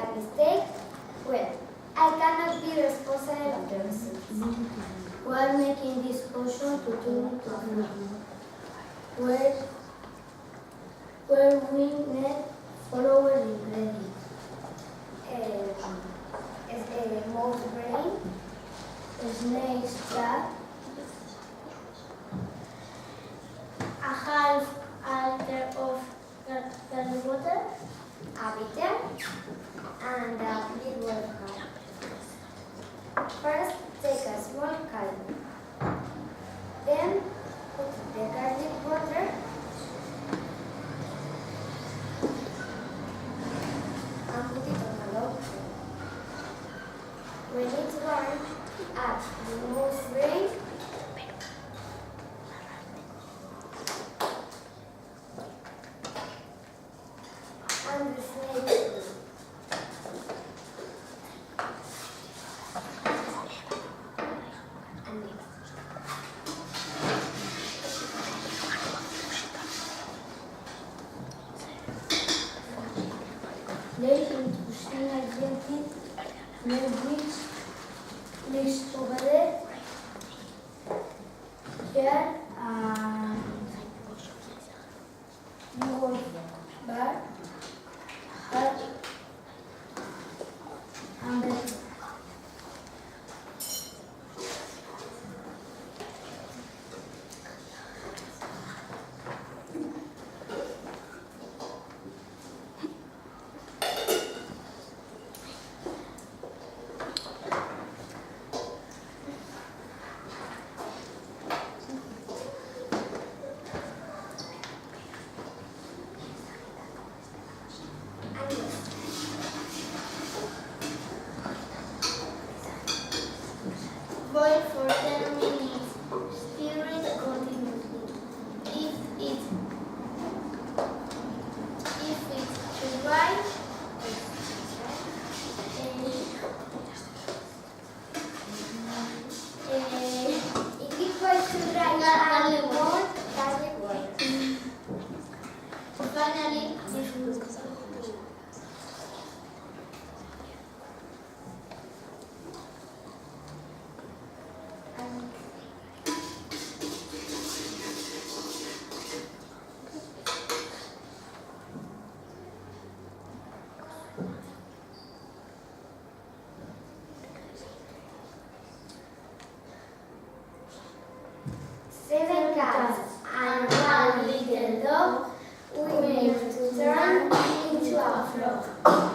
a mistake? Well, I cannot be responsible of the results. While making this potion to turn to fruit, where we need following ingredients. Mouse brain, Snake's trap, A half liter of garlic water, a bitter, and a little herb. First, take a small caldron. Then, put the garlic water and put it on a low flame. When it's warm, add the mouse brain and the snake brain. And mix. place into single gently, which next over there. Here, bar, heart, and then boil for 10 minutes, stir it continuously. If it's too dry, If it was too dry, add more garlic water. finally diffuse. Seven cats and one little dog, we made to turn into a frog.